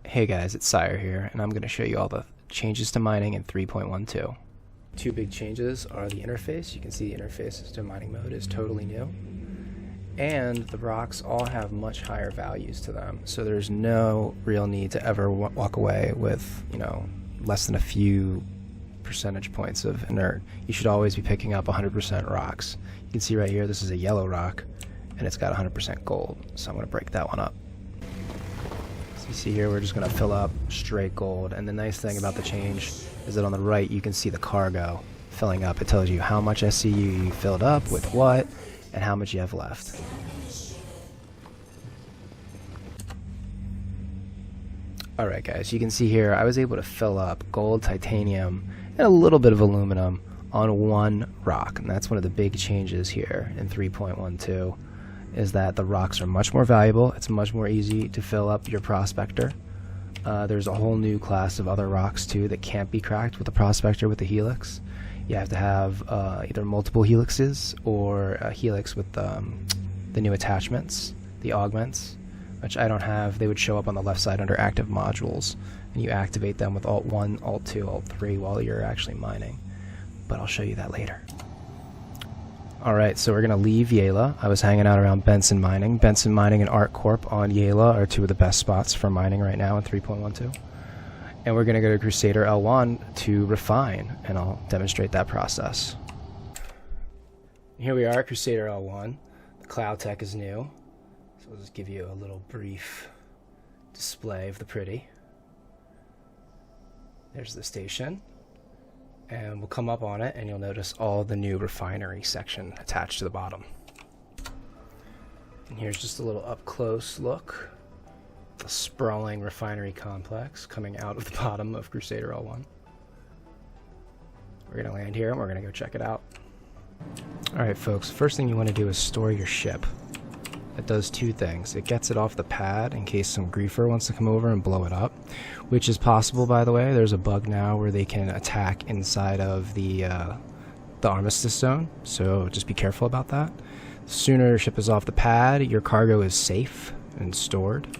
Hey guys, it's Sire here, and I'm going to show you all the changes to mining in 3.12. Two big changes are the interface. You can see the interface to mining mode is totally new. And the rocks all have much higher values to them, so there's no real need to ever walk away with, less than a few percentage points of inert. You should always be picking up 100% rocks. You can see right here, this is a yellow rock, and it's got 100% gold, so I'm going to break that one up. You see here, we're just going to fill up straight gold, and the nice thing about the change is that on the right you can see the cargo filling up. It tells you how much SCU you filled up with what and how much you have left. Alright guys, you can see here I was able to fill up gold, titanium, and a little bit of aluminum on one rock, and that's one of the big changes here in 3.12. is that the rocks are much more valuable. It's much more easy to fill up your prospector. There's a whole new class of other rocks too that can't be cracked with the prospector with the helix. You have to have either multiple helixes or a helix with the new attachments, the augments, which I don't have. They would show up on the left side under active modules, and you activate them with Alt 1, Alt 2, Alt 3 while you're actually mining. But I'll show you that later. Alright, so we're going to leave Yela. I was hanging out around Benson Mining. Benson Mining and Arc Corp on Yela are two of the best spots for mining right now in 3.12. And we're going to go to Crusader L1 to refine, and I'll demonstrate that process. Here we are at Crusader L1. The Cloud Tech is new, so I'll just give you a little brief display of the pretty. There's the station. And we'll come up on it and you'll notice all the new refinery section attached to the bottom. And here's just a little up close look. The sprawling refinery complex coming out of the bottom of Crusader L1. We're going to land here and we're going to go check it out. Alright folks, first thing you want to do is store your ship. It does two things. It gets it off the pad in case some griefer wants to come over and blow it up, which is possible, by the way. There's a bug now where they can attack inside of the armistice zone, so just be careful about that. The sooner your ship is off the pad, your cargo is safe and stored.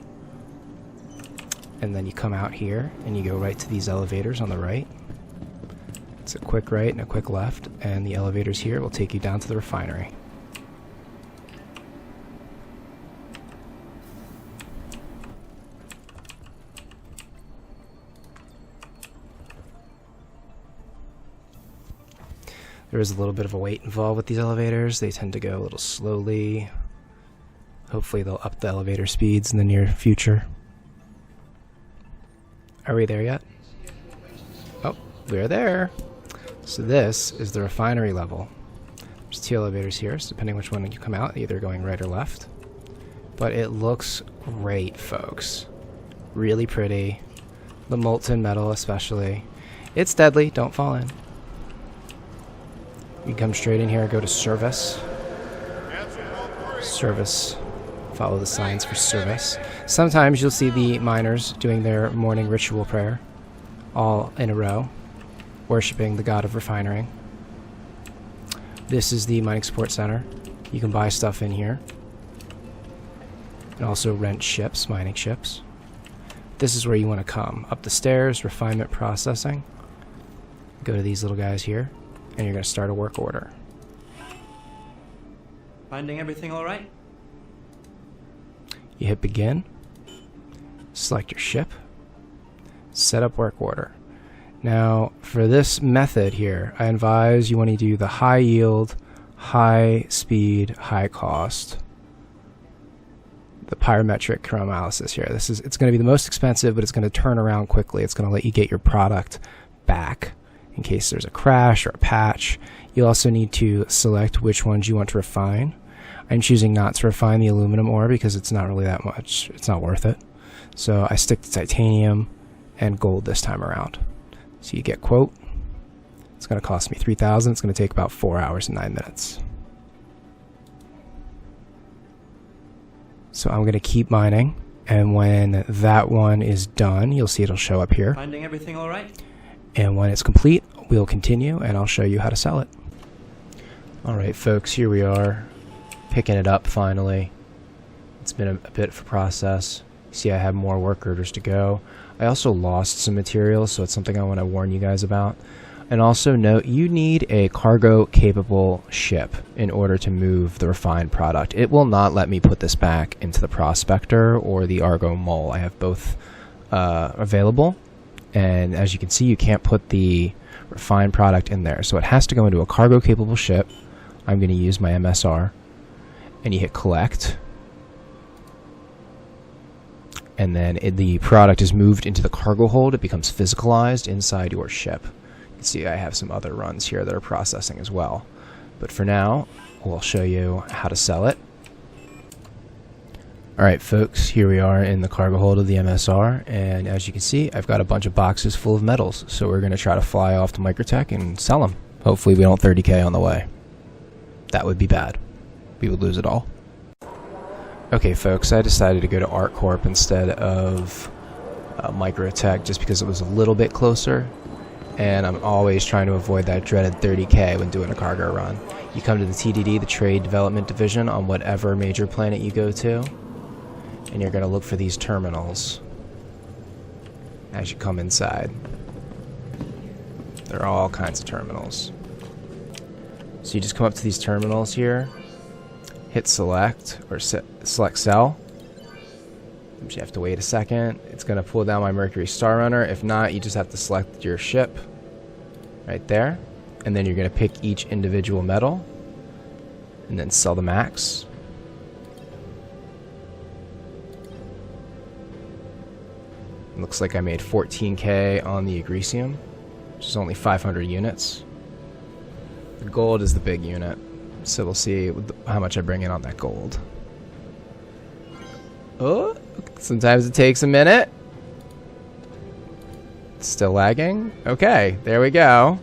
And then you come out here and you go right to these elevators on the right. It's a quick right and a quick left, and the elevators here will take you down to the refinery. There is a little bit of a wait involved with these elevators. They tend to go a little slowly. Hopefully they'll up the elevator speeds in the near future. Are we there yet? Oh, we're there. So this is the refinery level. There's two elevators here, so depending which one you come out, either going right or left. But it looks great, folks. Really pretty. The molten metal especially. It's deadly, don't fall in. You come straight in here, go to service. Service. Follow the signs for service. Sometimes you'll see the miners doing their morning ritual prayer, all in a row, worshipping the god of refinery. This is the mining support center. You can buy stuff in here. And also rent ships, mining ships. This is where you want to come. Up the stairs, refinement processing. Go to these little guys here. And you're going to start a work order. Finding everything all right? You hit begin, select your ship, set up work order. Now, for this method here, I advise you want to do the high yield, high speed, high cost. The pyrometric chromolysis here. It's going to be the most expensive, but it's going to turn around quickly. It's going to let you get your product back in case there's a crash or a patch. You also need to select which ones you want to refine. I'm choosing not to refine the aluminum ore because it's not really that much. It's not worth it. So I stick to titanium and gold this time around. So you get quote. It's going to cost me 3,000. It's going to take about 4 hours and 9 minutes. So I'm going to keep mining, and when that one is done, you'll see it'll show up here. Finding everything all right? And when it's complete, we'll continue and I'll show you how to sell it. Alright folks, here we are, picking it up finally. It's been a bit of a process. See, I have more work orders to go. I also lost some materials, so it's something I want to warn you guys about. And also note, you need a cargo-capable ship in order to move the refined product. It will not let me put this back into the prospector or the Argo mole. I have both available, and as you can see, you can't put the refined product in there. So it has to go into a cargo-capable ship. I'm going to use my MSR, and you hit collect. And then the product is moved into the cargo hold. It becomes physicalized inside your ship. You can see I have some other runs here that are processing as well. But for now, we'll show you how to sell it. Alright folks, here we are in the cargo hold of the MSR, and as you can see, I've got a bunch of boxes full of metals, so we're going to try to fly off to Microtech and sell them. Hopefully we don't 30k on the way. That would be bad. We would lose it all. Okay folks, I decided to go to Arc Corp instead of Microtech just because it was a little bit closer, and I'm always trying to avoid that dreaded 30k when doing a cargo run. You come to the TDD, the Trade Development Division, on whatever major planet you go to, and you're going to look for these terminals as you come inside. There are all kinds of terminals. So you just come up to these terminals here, hit select, or select cell. You have to wait a second. It's going to pull down my Mercury Star Runner. If not, you just have to select your ship right there, and then you're going to pick each individual metal and then sell the max. Looks like I made 14k on the Agricium, which is only 500 units. The gold is the big unit, so we'll see how much I bring in on that gold. Oh, sometimes it takes a minute. It's still lagging. Okay, there we go.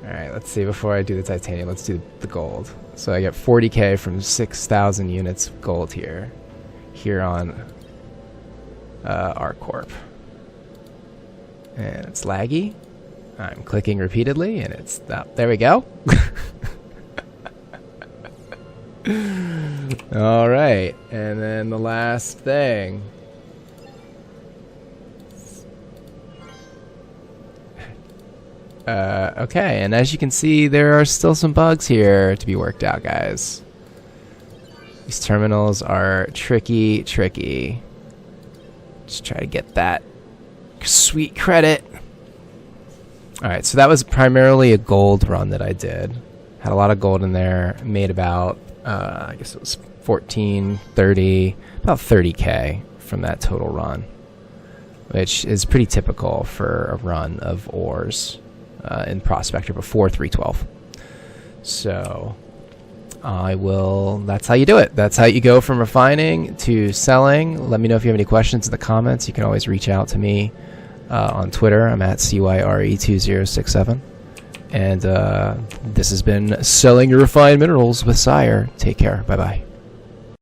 Alright, let's see, before I do the titanium, let's do the gold. So I get 40k from 6,000 units of gold here on Arc Corp. And it's laggy. I'm clicking repeatedly, and it's... there we go. Alright, and then the last thing. Okay, and as you can see, there are still some bugs here to be worked out, guys. These terminals are tricky. Just try to get that sweet credit. Alright, so that was primarily a gold run that I did. Had a lot of gold in there. Made about, I guess it was 14, 30, about 30k from that total run, which is pretty typical for a run of ores in Prospector before 312. So that's how you do it. That's how you go from refining to selling. Let me know if you have any questions in the comments. You can always reach out to me on Twitter. I'm at CYRE2067. And this has been Selling Your Refined Minerals with Sire. Take care. Bye-bye.